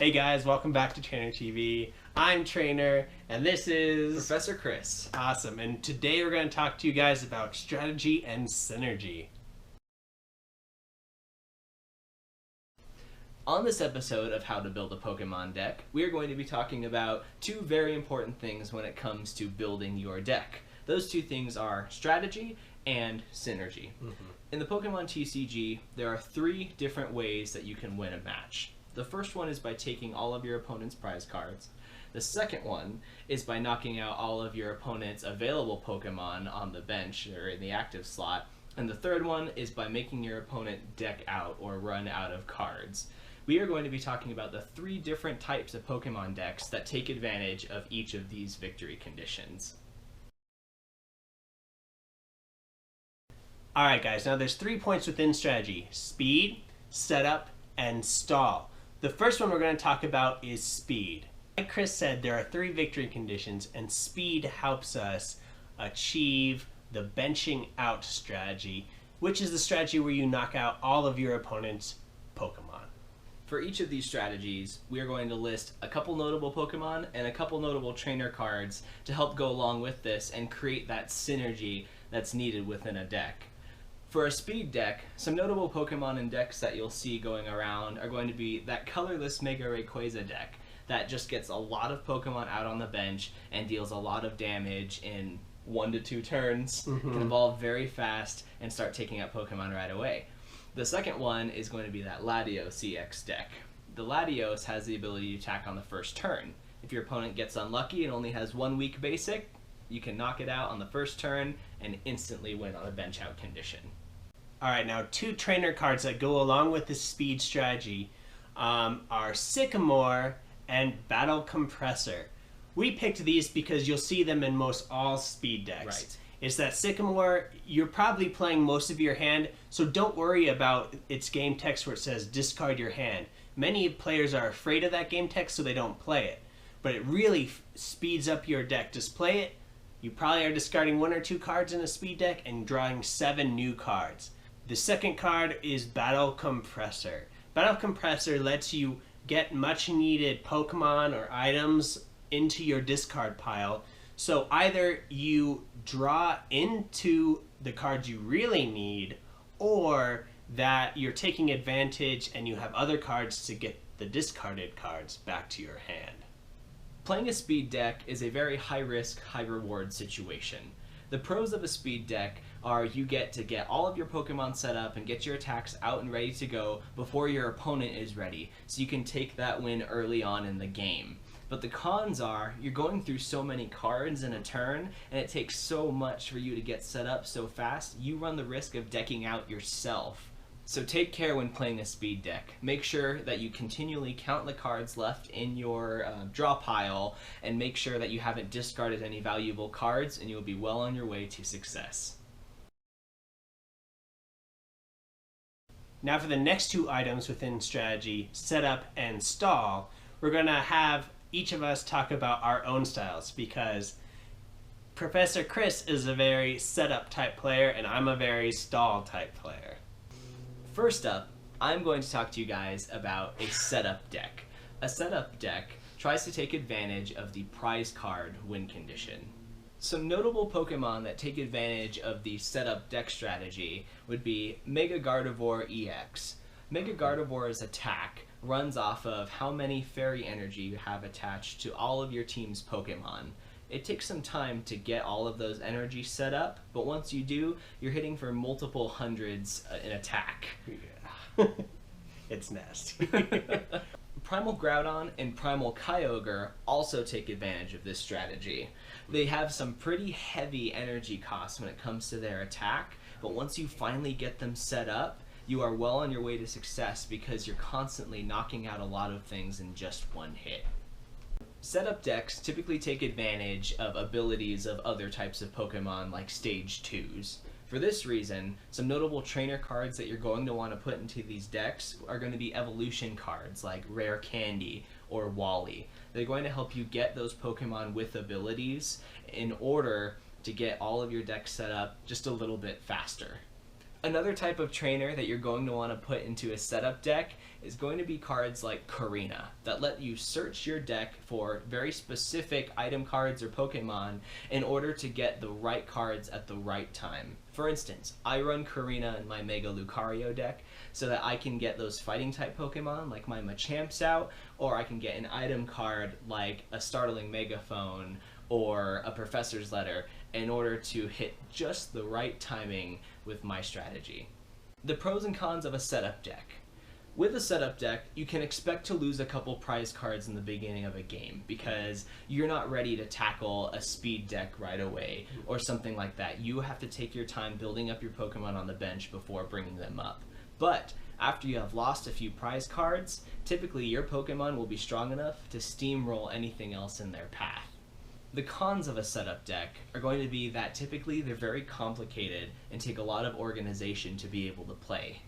Hey guys, welcome back to Trainer TV. I'm Trainer, and this is Professor Chris. Awesome. And today we're going to talk to you guys about strategy and synergy. On this episode of How to Build a Pokemon Deck, we are going to be talking about two very important things when it comes to building your deck. Those two things are strategy and synergy. In the Pokemon TCG, there are three different ways that you can win a match. The first one is by taking all of your opponent's prize cards. The second one is by knocking out all of your opponent's available Pokemon on the bench or in the active slot. And the third one is by making your opponent deck out or run out of cards. We are going to be talking about the three different types of Pokemon decks that take advantage of each of these victory conditions. Alright guys, now there's 3 points within strategy: speed, setup, and stall. The first one we're going to talk about is speed. Like Chris said, there are 3 victory conditions, and speed helps us achieve the benching out strategy, which is the strategy where you knock out all of your opponent's Pokemon. For each of these strategies, we are going to list a couple notable Pokemon and a couple notable trainer cards to help go along with this and create that synergy that's needed within a deck. For a speed deck, some notable Pokemon and decks that you'll see going around are going to be that colorless Mega Rayquaza deck that just gets a lot of Pokemon out on the bench and deals a lot of damage in 1 to 2 turns, can evolve very fast, and start taking out Pokemon right away. The second one is going to be that Latios EX deck. The Latios has the ability to attack on the first turn. If your opponent gets unlucky and only has 1 weak basic, you can knock it out on the first turn and instantly win on a bench out condition. Alright, now 2 trainer cards that go along with this speed strategy are Sycamore and Battle Compressor. We picked these because you'll see them in most all speed decks. Right. It's that Sycamore, you're probably playing most of your hand, so don't worry about its game text where it says discard your hand. Many players are afraid of that game text, so they don't play it. But it really speeds up your deck. Just play it. You probably are discarding 1 or 2 cards in a speed deck and drawing 7 new cards. The second card is Battle Compressor. Battle Compressor lets you get much needed Pokemon or items into your discard pile. So either you draw into the cards you really need, or that you're taking advantage and you have other cards to get the discarded cards back to your hand. Playing a speed deck is a very high-risk, high-reward situation. The pros of a speed deck are you get to get all of your Pokemon set up and get your attacks out and ready to go before your opponent is ready, so you can take that win early on in the game. But the cons are you're going through so many cards in a turn, and it takes so much for you to get set up so fast, you run the risk of decking out yourself. So take care when playing a speed deck. Make sure that you continually count the cards left in your draw pile, and make sure that you haven't discarded any valuable cards, and you'll be well on your way to success. Now for the next 2 items within strategy, setup and stall, we're going to have each of us talk about our own styles, because Professor Chris is a very setup type player and I'm a very stall type player. First up, I'm going to talk to you guys about a setup deck. A setup deck tries to take advantage of the prize card win condition. Some notable Pokemon that take advantage of the setup deck strategy would be Mega Gardevoir EX. Mega Gardevoir's attack runs off of how many fairy energy you have attached to all of your team's Pokemon. It takes some time to get all of those energy set up, but once you do, you're hitting for multiple hundreds in attack. Yeah. It's nasty. Primal Groudon and Primal Kyogre also take advantage of this strategy. They have some pretty heavy energy costs when it comes to their attack, but once you finally get them set up, you are well on your way to success because you're constantly knocking out a lot of things in just 1 hit. Setup decks typically take advantage of abilities of other types of Pokemon like Stage 2s. For this reason, some notable trainer cards that you're going to want to put into these decks are going to be evolution cards like Rare Candy or Wally. They're going to help you get those Pokemon with abilities in order to get all of your decks set up just a little bit faster. Another type of trainer that you're going to want to put into a setup deck is going to be cards like Karina that let you search your deck for very specific item cards or Pokemon in order to get the right cards at the right time. For instance, I run Karina in my Mega Lucario deck so that I can get those fighting type Pokemon like my Machamp's out, or I can get an item card like a Startling Megaphone or a Professor's Letter in order to hit just the right timing with my strategy. The pros and cons of a setup deck. With a setup deck, you can expect to lose a couple prize cards in the beginning of a game because you're not ready to tackle a speed deck right away or something like that. You have to take your time building up your Pokemon on the bench before bringing them up. But after you have lost a few prize cards, typically your Pokemon will be strong enough to steamroll anything else in their path. The cons of a setup deck are going to be that typically they're very complicated and take a lot of organization to be able to play.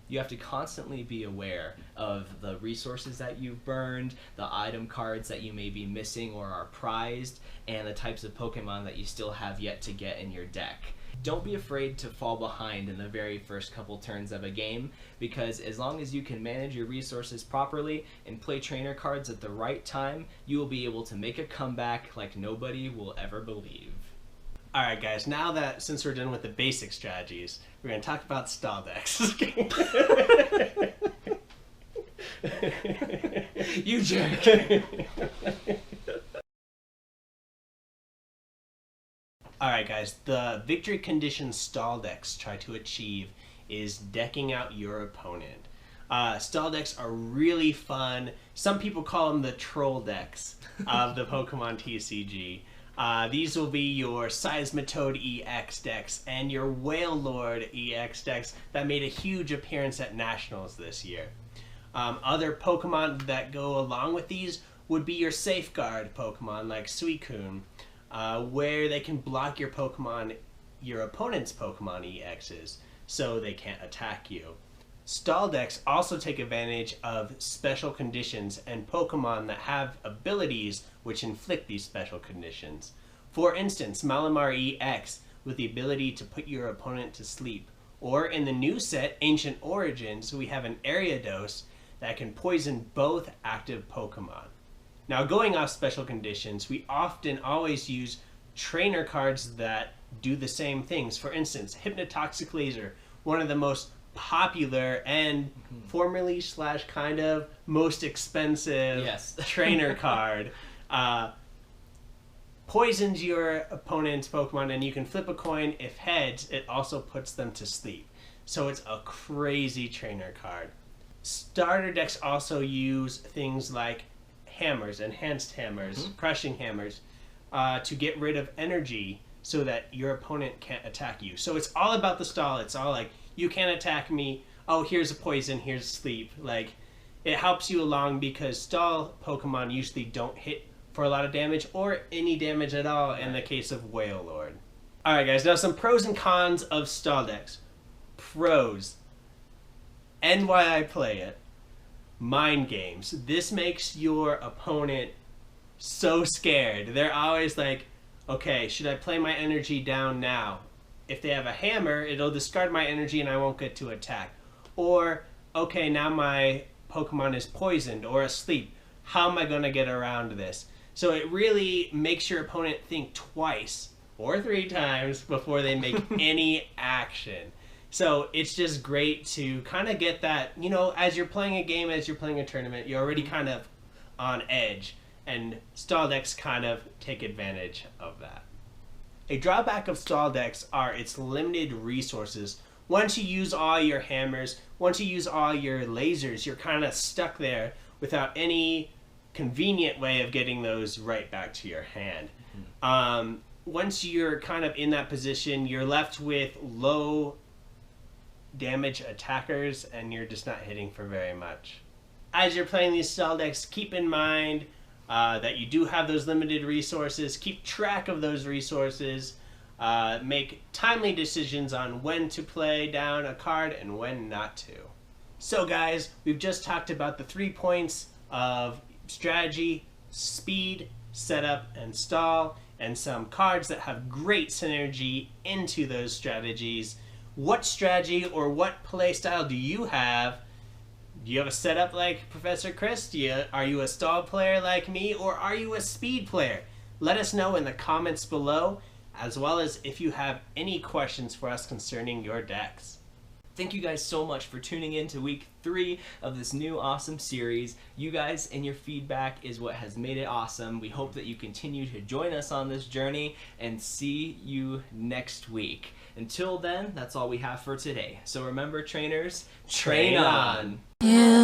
You have to constantly be aware of the resources that you've burned, the item cards that you may be missing or are prized, and the types of Pokemon that you still have yet to get in your deck. Don't be afraid to fall behind in the very first couple turns of a game, because as long as you can manage your resources properly and play trainer cards at the right time, you will be able to make a comeback like nobody will ever believe. Alright guys, now that since we're done with the basic strategies, we're going to talk about stall decks. You jerk! Alright guys, the victory condition stall decks try to achieve is decking out your opponent. Stall decks are really fun. Some people call them the troll decks of the Pokemon TCG. These will be your Seismitoad EX decks and your Wailord EX decks that made a huge appearance at Nationals this year. Other Pokemon that go along with these would be your Safeguard Pokemon like Suicune, where they can block your opponent's Pokemon EXs, so they can't attack you. Stall decks also take advantage of special conditions and Pokemon that have abilities which inflict these special conditions. For instance, Malamar EX with the ability to put your opponent to sleep. Or in the new set, Ancient Origins, we have an Ariados that can poison both active Pokemon. Now, going off special conditions, we often always use trainer cards that do the same things. For instance, Hypnotoxic Laser, one of the most popular and formerly / kind of most expensive trainer card, poisons your opponent's Pokemon, and you can flip a coin. If heads, it also puts them to sleep. So it's a crazy trainer card. Starter decks also use things like hammers, enhanced hammers, crushing hammers, to get rid of energy so that your opponent can't attack you. So it's all about the stall. It's all like, you can't attack me. Oh, here's a poison, here's sleep. Like, it helps you along because stall Pokemon usually don't hit for a lot of damage or any damage at all in the case of Wailord. Alright guys, now some pros and cons of stall decks. Pros. And why I play it. Mind games. This makes your opponent so scared. They're always like, okay, should I play my energy down now? If they have a hammer, it'll discard my energy and I won't get to attack. Or, okay, now my Pokemon is poisoned or asleep. How am I going to get around this? So it really makes your opponent think twice or 3 times before they make any action. So it's just great to kind of get that, you know, as you're playing a game, as you're playing a tournament, you're already kind of on edge. And stall decks kind of take advantage of that. A drawback of stall decks are its limited resources. Once you use all your hammers, once you use all your lasers, you're kind of stuck there without any convenient way of getting those right back to your hand. Once you're kind of in that position, you're left with low damage attackers and you're just not hitting for very much. As you're playing these stall decks, keep in mind that you do have those limited resources. Keep track of those resources. Make timely decisions on when to play down a card and when not to. So guys, we've just talked about the 3 points of strategy, speed, setup, and stall, and some cards that have great synergy into those strategies. What strategy or what play style do you have? Do you have a setup like Professor Chris? Are you a stall player like me, or are you a speed player? Let us know in the comments below, as well as if you have any questions for us concerning your decks. Thank you guys so much for tuning in to week 3 of this new awesome series. You guys and your feedback is what has made it awesome. We hope that you continue to join us on this journey, and see you next week. Until then, that's all we have for today. So remember, trainers, train on! Yeah.